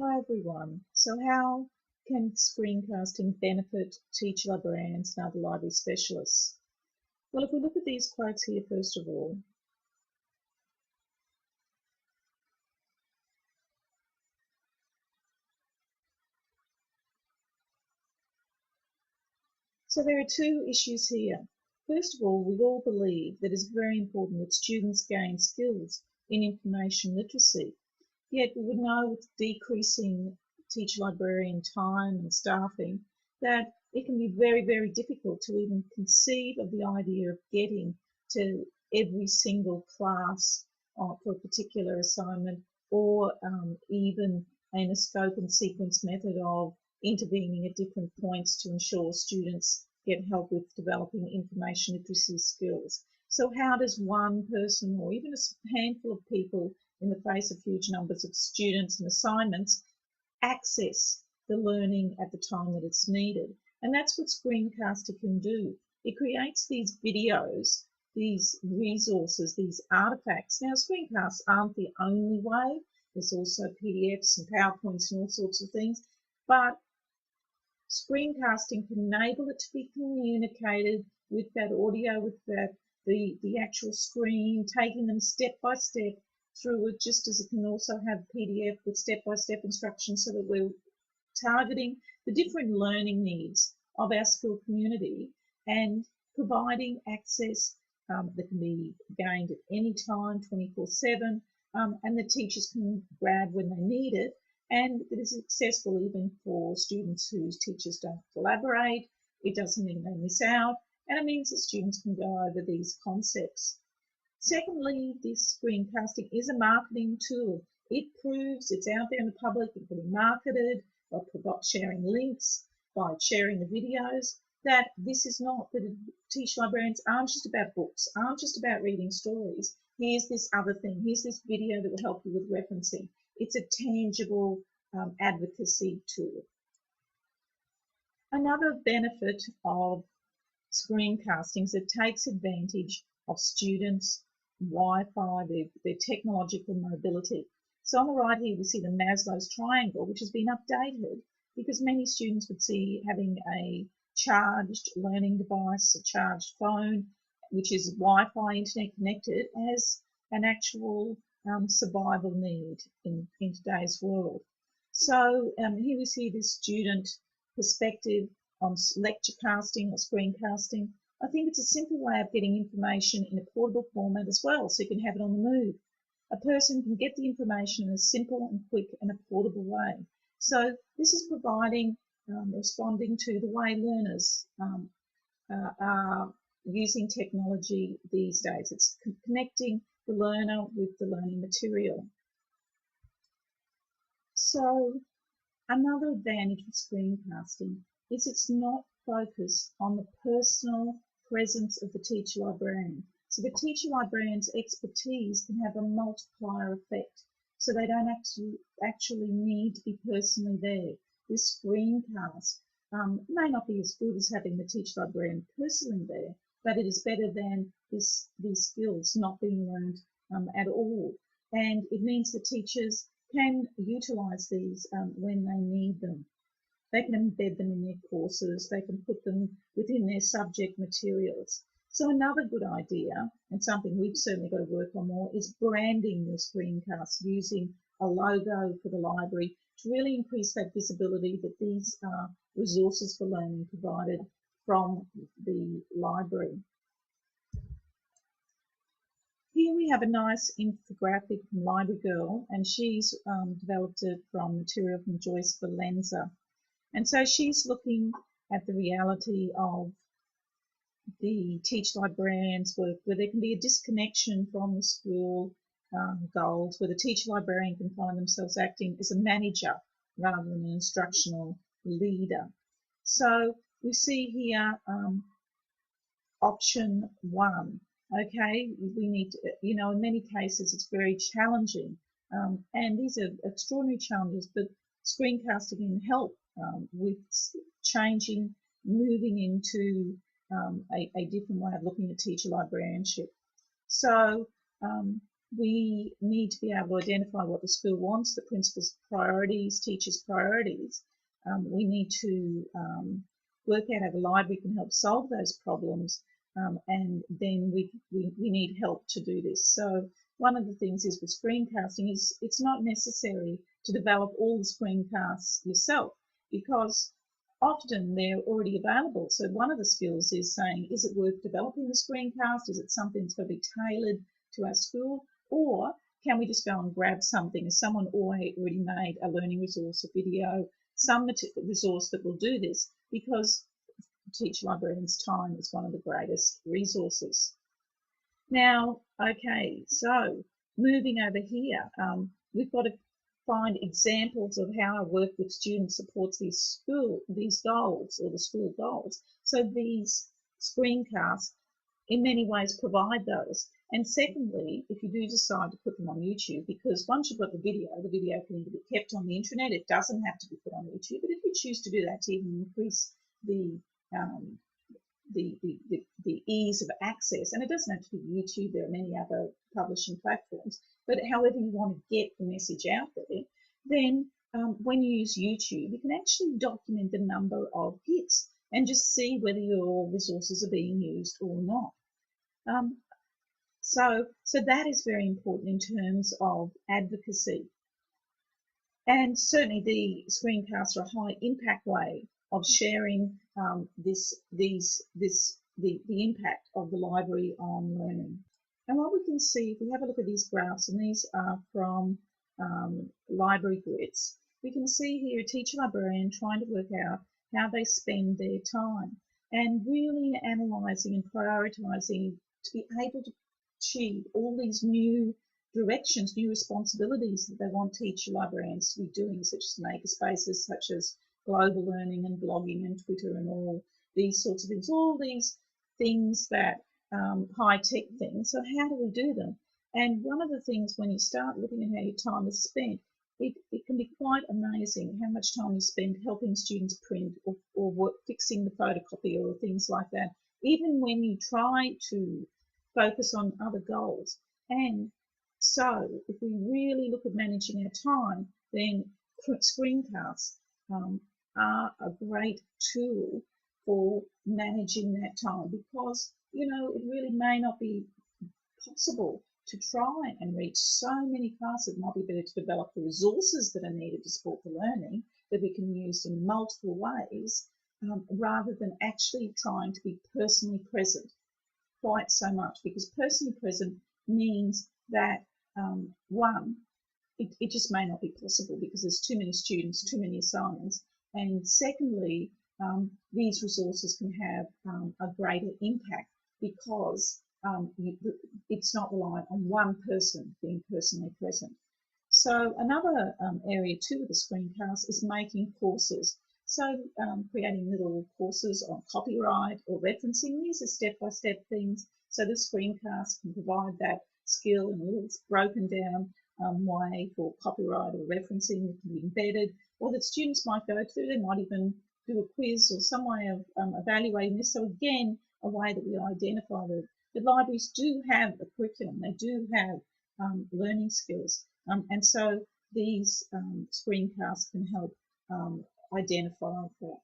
Hi everyone. So how can screencasting benefit teacher librarians and other library specialists? Well, if we look at these quotes here, first of all, so there are two issues here. First of all, we all believe that it's very important that students gain skills in information literacy. Yet we would know with decreasing teacher librarian time and staffing that it can be very, very difficult to even conceive of the idea of getting to every single class for a particular assignment, or even in a scope and sequence method of intervening at different points to ensure students get help with developing information literacy skills. So how does one person or even a handful of people in the face of huge numbers of students and assignments access the learning at the time that it's needed? And that's what Screencaster can do. It creates these videos, these resources, these artifacts. Now, screencasts aren't the only way. There's also PDFs and PowerPoints and all sorts of things. But screencasting can enable it to be communicated with that audio, with the actual screen, taking them step by step through it, just as it can also have PDF with step-by-step instructions, so that we're targeting the different learning needs of our school community and providing access that can be gained at any time, 24/7, and the teachers can grab when they need it, and it is accessible even for students whose teachers don't collaborate. It doesn't mean they miss out, and it means that students can go over these concepts. Secondly, this screencasting is a marketing tool. It proves it's out there in the public, it can be marketed by sharing links, by sharing the videos, that this is not, that teacher librarians aren't just about books, aren't just about reading stories. Here's this other thing, here's this video that will help you with referencing. It's a tangible advocacy tool. Another benefit of screencasting is it takes advantage of students' Wi-Fi, their technological mobility. So on the right here we see the Maslow's triangle, which has been updated because many students would see having a charged learning device, a charged phone, which is Wi-Fi internet connected, as an actual survival need in today's world. So here we see this student perspective on lecture casting or screencasting. I think it's a simple way of getting information in a portable format as well, so you can have it on the move. A person can get the information in a simple and quick and a portable way. So this is providing, responding to the way learners are using technology these days. It's connecting the learner with the learning material. So another advantage of screencasting is it's not focused on the personal presence of the teacher librarian. So the teacher librarian's expertise can have a multiplier effect. So they don't actually need to be personally there. This screencast may not be as good as having the teacher librarian personally there, but it is better than these skills not being learned at all. And it means that teachers can utilise these when they need them. They can embed them in their courses, they can put them within their subject materials. So another good idea, and something we've certainly got to work on more, is branding your screencasts using a logo for the library to really increase that visibility that these are resources for learning provided from the library. Here we have a nice infographic from Library Girl, and she's developed it from material from Joyce Valenza. And so she's looking at the reality of the teacher librarian's work, where there can be a disconnection from the school goals, where the teacher librarian can find themselves acting as a manager rather than an instructional leader. So we see here option one. Okay, we need to, in many cases it's very challenging, and these are extraordinary challenges, but screencasting can help with changing, moving into a different way of looking at teacher librarianship. So we need to be able to identify what the school wants, the principal's priorities, teachers' priorities. We need to work out how the library can help solve those problems, and then we need help to do this. So one of the things is with screencasting is it's not necessary to develop all the screencasts yourself, because often they're already available. So one of the skills is saying, is it worth developing the screencast? Is it something that's going to be tailored to our school? Or can we just go and grab something? Has someone already made a learning resource, a video, some resource that will do this? Because teacher librarians' time is one of the greatest resources. Now, okay, so moving over here, we've got to find examples of how our work with students supports these goals, or the school goals. So these screencasts in many ways provide those. And secondly, if you do decide to put them on YouTube, because once you've got the video can either be kept on the internet, it doesn't have to be put on YouTube, but if you choose to do that to even increase the ease of access, and it doesn't have to be YouTube, there are many other publishing platforms, but however you want to get the message out there, then when you use YouTube, you can actually document the number of hits and just see whether your resources are being used or not. So that is very important in terms of advocacy. And certainly the screencasts are a high impact way of sharing the impact of the library on learning. And what we can see, if we have a look at these graphs, and these are from library grids, we can see here a teacher librarian trying to work out how they spend their time and really analysing and prioritising to be able to achieve all these new directions, new responsibilities that they want teacher librarians to be doing, such as makerspaces, such as global learning and blogging and Twitter and all these sorts of things, all these things that high-tech things. So how do we do them? And one of the things when you start looking at how your time is spent, it can be quite amazing how much time you spend helping students print or work, fixing the photocopier or things like that, even when you try to focus on other goals. And so if we really look at managing our time, then screencasts are a great tool for managing that time, because, you know, it really may not be possible to try and reach so many classes. It might be better to develop the resources that are needed to support the learning that we can use in multiple ways, rather than actually trying to be personally present quite so much, because personally present means that one, it just may not be possible because there's too many students, too many assignments, and secondly, these resources can have a greater impact because it's not reliant on one person being personally present. So another area too with the screencast is making courses. So creating little courses on copyright or referencing. These are step-by-step things. So the screencast can provide that skill in a little broken down way for copyright or referencing that can be embedded, or that students might go through. They might even do a quiz or some way of evaluating this. So again, a way that we identify that the libraries do have a curriculum. They do have learning skills. And so these screencasts can help identify that.